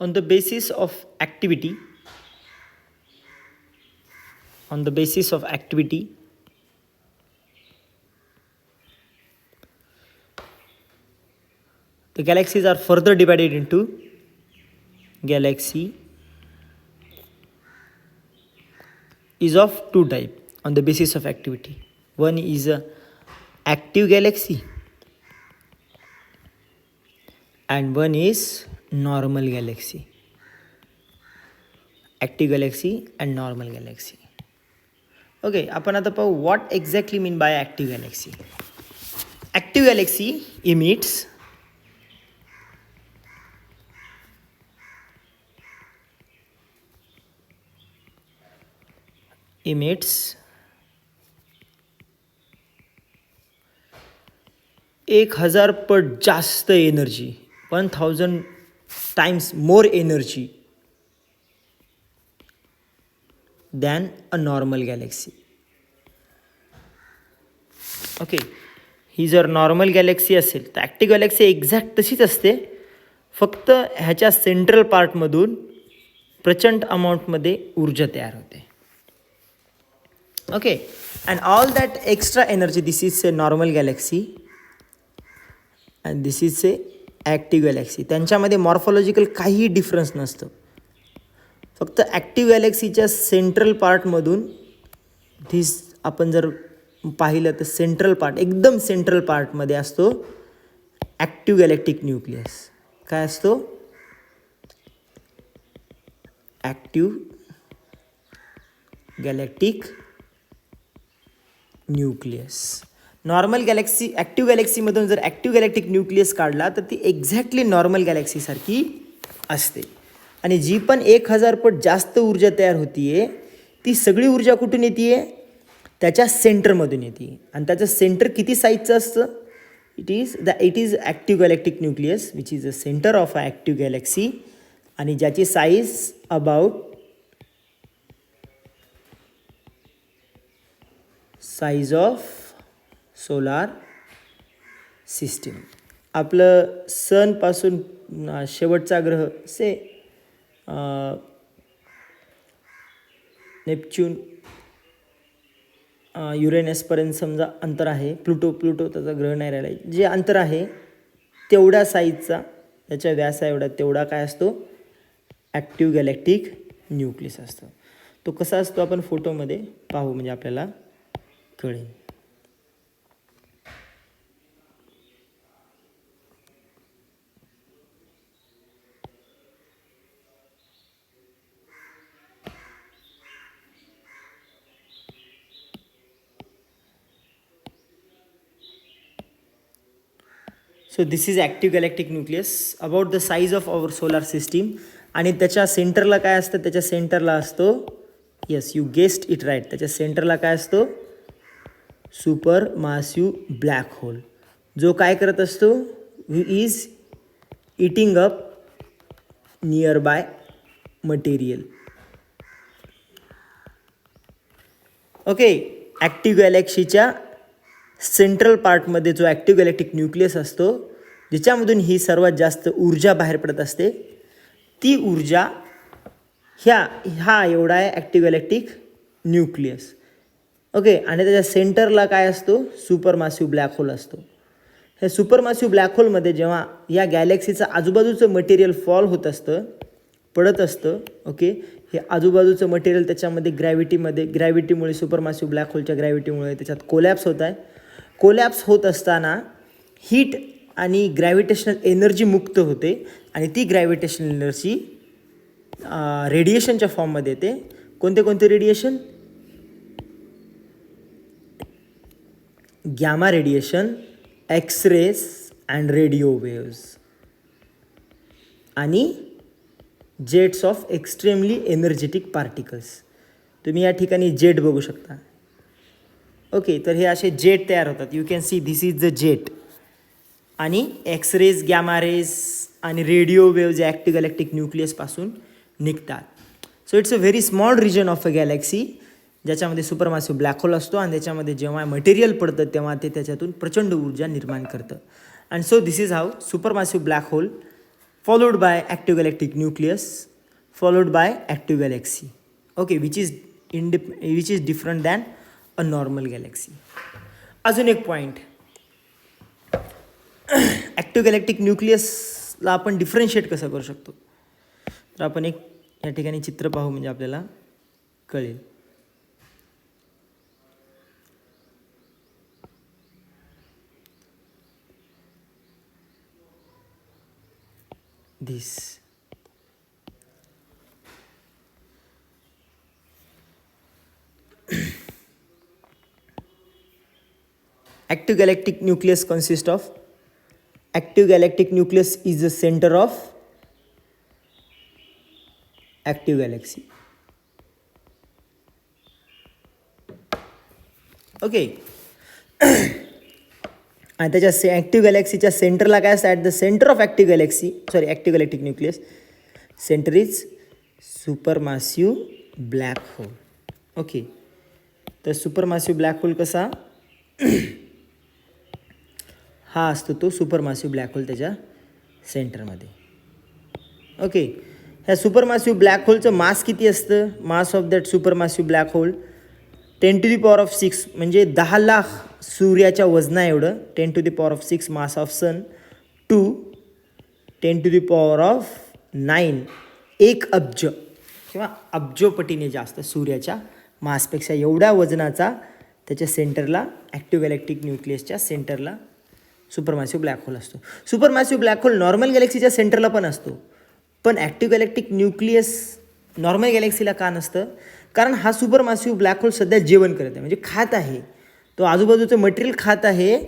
On the basis of activity, the galaxies are further divided into galaxy is of two type on the basis of activity. One is a active galaxy and one is normal galaxy. Active galaxy and normal galaxy. Okay, आपण आता पाहू what exactly mean by active galaxy. Active galaxy emits emits 1000 पट जास्त energy, 1000 times more energy than a normal galaxy. Okay, ही जर normal Galaxy असेल तर active Galaxy exact तशीच असते, फक्त ह्याच्या सेंट्रल पार्टमधून प्रचंड अमाऊंटमध्ये ऊर्जा तयार होते. Okay, and all that extra energy, this is a normal Galaxy and this is a active Galaxy. त्यांच्यामध्ये मॉर्फॉलॉजिकल काहीही डिफरन्स नसतं, फक्त ॲक्टिव्ह गॅलेक्सीच्या सेंट्रल पार्टमधून धिस आपण जर पाहिलं तर सेंट्रल पार्ट, एकदम सेंट्रल पार्टमध्ये असतो ॲक्टिव्ह गॅलेक्टिक न्यूक्लियस. काय असतो? Active galactic nucleus. Normal galaxy, active गॅलेक्सीमधून जर ॲक्टिव्ह गॅलेक्टिक न्यूक्लियस काढला तर ती एक्झॅक्टली नॉर्मल गॅलेक्सीसारखी असते. आणि जी पण 1000 पट जास्त ऊर्जा तयार होती आहे ती सगळी ऊर्जा कुठून येते आहे? त्याच्या सेंटरमधून येते. आणि त्याचं सेंटर किती साईजचं असतं? It is active galactic nucleus which is the centre of a active Galaxy, आणि ज्याची size about size of solar system. आपलं सनपासून शेवटचा ग्रह से नेपच्यून, युरेनसपर्यंत समजा अंतर आहे. प्लुटो त्याचा ग्रह नाही राहिला, जे अंतर आहे तेवढ्या साईजचा, त्याच्या व्यासा एवढा, तेवढा काय असतो? ॲक्टिव्ह गॅलेक्टिक न्यूक्लियस असतो. तो कसा असतो आपण फोटोमध्ये पाहू, म्हणजे आपल्याला कळेल. So this is active galactic nucleus about the size of our solar system. आणि त्याच्या सेंटरला काय असतं? त्याच्या सेंटरला असतो, yes you guessed it right, त्याच्या सेंटरला काय असतो? सुपर मासिव्ह ब्लॅक होल, जो काय करत असतो? Who is eating up nearby material. Okay, active गॅलेक्सीच्या सेंट्रल पार्टमध्ये जो ॲक्टिव्ह गॅलेक्टिक न्यूक्लियस असतो, ज्याच्यामधून ही सर्वात जास्त ऊर्जा बाहेर पडत असते, ती ऊर्जा हा एवढा आहे ॲक्टिव्ह गॅलेक्टिक न्यूक्लियस. ओके, आणि त्याच्या सेंटरला काय असतो? सुपरमासिव्ह ब्लॅक होल असतो. हे सुपरमासिव्ह ब्लॅक होलमध्ये जेव्हा या गॅलेक्सीचं आजूबाजूचं मटेरियल फॉल होत असतं, पडत असतं, ओके, हे आजूबाजूचं मटेरियल त्याच्यामध्ये ग्रॅव्हिटीमुळे, सुपरमासिव्ह ब्लॅक होलच्या ग्रॅव्हिटीमुळे त्याच्यात कोलॅप्स होत आहे. कोलॅप्स होत असताना हीट आणि ग्रॅव्हिटेशनल एनर्जी मुक्त होते, आणि ती ग्रॅव्हिटेशनल एनर्जी रेडिएशनच्या फॉर्ममध्ये येते. कोणते radiation? Gamma radiation, X rays and radio waves, आणि jets of extremely energetic particles. तुम्ही या ठिकाणी जेट बघू शकता. ओके, तर हे असे जेट तयार होतात. You can see this is the jet. आणि एक्स रेज, गॅमा रेज आणि रेडिओ वेव्ज ॲक्टिव्ह गॅलेक्टिक न्यूक्लियसपासून निघतात. So it's a very small region of a galaxy, ज्याच्यामध्ये सुपरमासिव्ह ब्लॅक होल असतो, आणि त्याच्यामध्ये जेव्हा मटेरियल पडतं तेव्हा ते त्याच्यातून प्रचंड ऊर्जा निर्माण करतं. And so this is how supermassive black hole followed by active galactic nucleus, followed by active galaxy. Okay, which is different than a normal galaxy. अजून एक पॉईंट, ॲक्टिव्ह गॅलेक्टिक न्यूक्लियसला आपण डिफरन्शिएट कसं करू शकतो, तर आपण एक या ठिकाणी चित्र पाहू म्हणजे आपल्याला कळेल. this active galactic nucleus consists of, active galactic nucleus is the center of active galaxy. Okay. आणि त्याच्या ॲक्टिव्ह गॅलेक्सीच्या सेंटरला काय असतं, at the centre of active galactic nucleus centre is supermassive black hole. Okay, तर सुपरमासिव्ह ब्लॅक होल कसा, हा असतो तो सुपरमासिव्ह ब्लॅक होल त्याच्या सेंटरमध्ये. ओके, ह्या सुपरमासिव्ह ब्लॅक होलचं मास किती असतं, mass of that supermassive black hole 10⁶ म्हणजे 10 लाख सूर्याच्या वजना एवढं, 10⁶ मास ऑफ सन टू 10⁹ 1 अब्ज किंवा अब्जोपटीने जास्त सूर्याच्या मासपेक्षा एवढ्या वजनाचा त्याच्या सेंटरला, ॲक्टिव्ह गॅलेक्टिक न्यूक्लियसच्या सेंटरला सुपरमॅसिव्ह ब्लॅक होल असतो. सुपरमॅसिव्ह ब्लॅक होल नॉर्मल गॅलेक्सीच्या सेंटरला पण असतो, पण ॲक्टिव्ह गॅलेक्टिक न्यूक्लियस नॉर्मल गॅलेक्सीला का नसतं, कारण हा सुपरमॅसिव्ह ब्लॅक होल सध्या जेवण करत आहे, म्हणजे खात आहे, तो आजूबाजूचं मटेरियल खात आहे.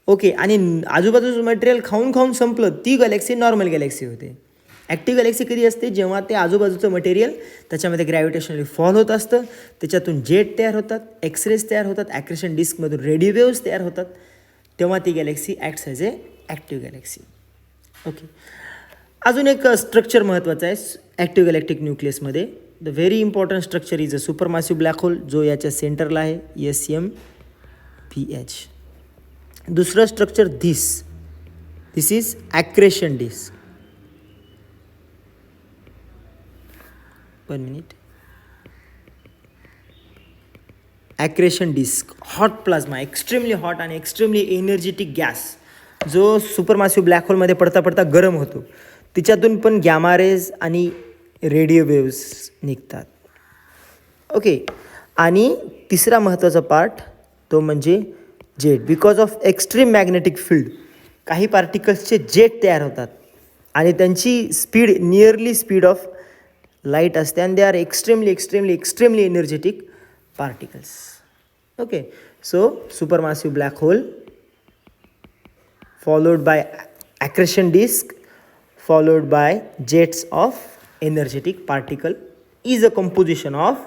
ओके, आणि आजूबाजूचं मटेरियल खाऊन खाऊन संपलं, ती गॅलेक्सी नॉर्मल गॅलेक्सी होते. ॲक्टिव्ह गॅलेक्सी कधी असते, जेव्हा ते आजूबाजूचं मटेरियल त्याच्यामध्ये ग्रॅव्हिटेशनली फॉल होत असतं, त्याच्यातून जेट तयार होतात, एक्सरेज तयार होतात, ॲक्रेशन डिस्कमधून रेडिओ वेव्स तयार होतात, तेव्हा ती galaxy acts as a active galaxy. Okay, अजून एक स्ट्रक्चर महत्त्वाचं आहे ॲक्टिव्ह गॅलेक्टिक न्यूक्लियसमध्ये. The very important structure is a supermassive black hole, जो याच्या सेंटरला आहे, SMPH. दुसरं structure this is accretion disc. 1 minute. Accretion disc, hot plasma, extremely hot आणि एक्स्ट्रीमली एनर्जेटिक गॅस, जो सुपरमॅसिव्ह ब्लॅक होलमध्ये पडता पडता गरम होतो, तिच्यातून पण गॅमा रेज आणि रेडिओ वेव्स निघतात. ओके, आणि तिसरा महत्त्वाचा पार्ट तो म्हणजे jet. Because of extreme magnetic field काही पार्टिकल्सचे जेट तयार होतात आणि त्यांची speed nearly speed of light असते, आणि they are extremely energetic particles. Okay, so supermassive black hole followed by accretion disk followed by jets of energetic particle is a composition of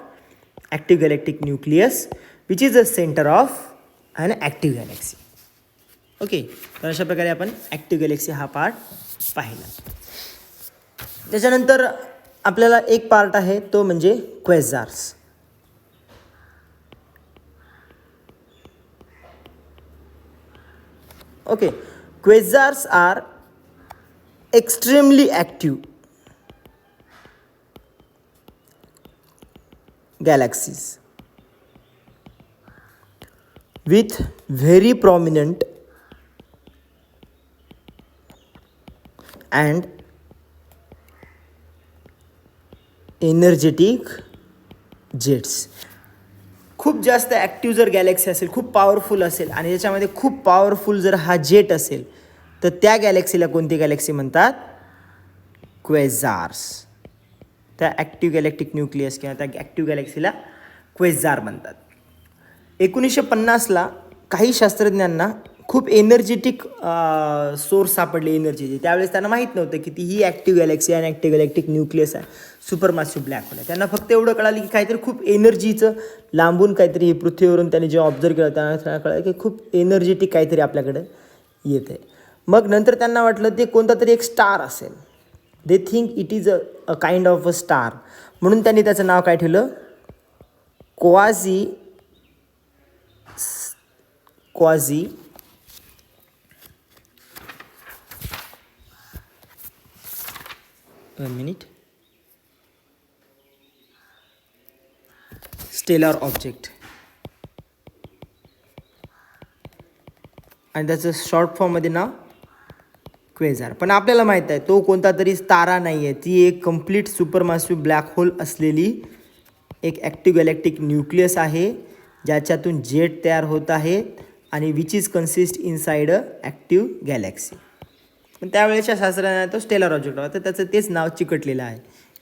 active galactic nucleus, which is the center of an active galaxy. Okay, तर अशा प्रकारे आपण active Galaxy हा part पाहिला. त्याच्यानंतर आपल्याला एक part आहे तो म्हणजे क्वेझार्स. Okay, quasars are extremely active galaxies with very prominent and energetic jets. खूप जास्त ॲक्टिव्ह जर गॅलेक्सी असेल, खूप पॉवरफुल असेल आणि याच्यामध्ये खूप पॉवरफुल जर हा जेट असेल, तर त्या गॅलेक्सीला कोणती गॅलेक्सी म्हणतात, क्वेझार्स. त्या ॲक्टिव्ह गॅलेक्टिक न्यूक्लियस किंवा त्या ॲक्टिव्ह गॅलेक्सीला क्वेझार म्हणतात. 1950ला काही शास्त्रज्ञांना खूप एनर्जेटिक सोर्स सापडले एनर्जीचे. त्यावेळेस त्यांना माहीत नव्हतं की ती ही ॲक्टिव्ह गॅलेक्सी आणि ॲक्टिव्ह गॅलेक्टिक न्यूक्लियस आहे, सुपरमॅसिव्ह ब्लॅक होल आहे. त्यांना फक्त एवढं कळालं की काहीतरी खूप एनर्जीचं लांबून काहीतरी हे पृथ्वीवरून त्यांनी जेव्हा ऑब्झर्व केलं त्यांना कळलं की खूप एनर्जेटिक काहीतरी आपल्याकडे येत आहे. मग नंतर त्यांना वाटलं ते कोणता तरी एक स्टार असेल. They think it is a kind of a star, म्हणून त्यांनी त्याचं नाव काय ठेवलं, क्वाझी 1 minute. स्टेलर ऑब्जेक्ट आणि त्याचं शॉर्ट फॉर्ममध्ये नाव क्वेझार. पण आपल्याला माहीत आहे तो कोणता तरी तारा नाही आहे, ती एक कंप्लीट सुपरमासिव्ह ब्लॅक होल असलेली एक ॲक्टिव्ह गॅलेक्टिक न्यूक्लियस आहे, ज्याच्यातून जेट तयार होत आहेत आणि which is consist inside a active Galaxy. पण त्यावेळेच्या शास्त्रज्ञांना तो स्टेलर ऑब्जेक्ट होता, तर त्याचं तेच नाव चिकटलेलं आहे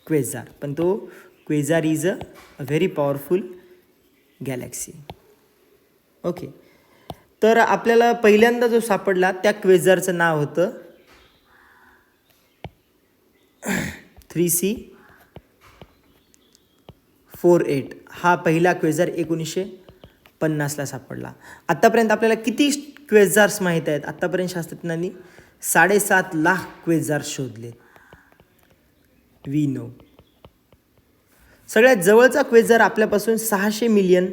क्वेझार. पण तो quasar is a very powerful galaxy. Okay, तर आपल्याला पहिल्यांदा जो सापडला त्या क्वेझारचं नाव होतं 3C48. हा पहिला क्वेझार 1950ला सापडला. आत्तापर्यंत आपल्याला किती क्वेझार्स माहीत आहेत? आत्तापर्यंत शास्त्रज्ञांनी 7.5 लाख क्वेझार्स शोधले. वी नो सगळ्यात जवळचा क्वेझार आपल्यापासून 600 मिलियन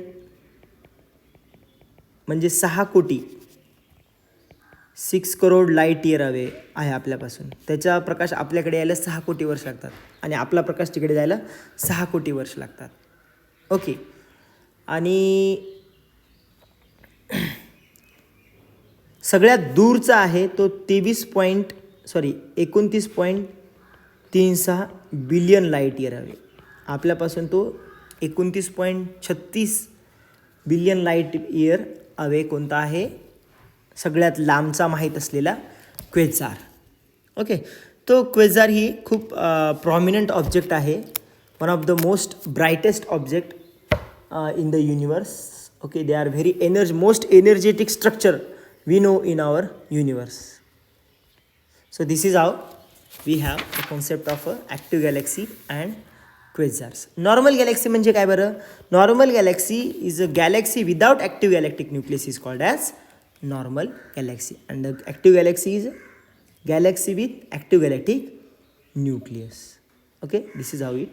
म्हणजे 6 कोटी 6 करोड लाईट इयर अवे आहे आपल्यापासून. त्याचा प्रकाश आपल्याकडे यायला 6 कोटी वर्ष लागतात आणि आपला प्रकाश तिकडे जायला 6 कोटी वर्ष लागतात. ओके, आणि सगळ्यात दूरचा आहे तो 29.36 बिलियन लाईट इयर अवे. आपल्यापासून तो 29.36 बिलियन लाईट इयर अवे कोणता आहे? सगळ्यात लांबचा माहीत असलेला क्वेझार. ओके, तो क्वेझार ही खूप प्रॉमिनंट ऑब्जेक्ट आहे, one of the most brightest object in the universe. Okay, they are very most energetic structure we know in our universe. So this is how we have the concept of a active galaxy and quasars. Normal galaxy म्हणजे काय बरं? Normal galaxy is a galaxy without active galactic nucleus is called as normal galaxy, and the active galaxy is a galaxy with active galactic nucleus. Okay, this is how it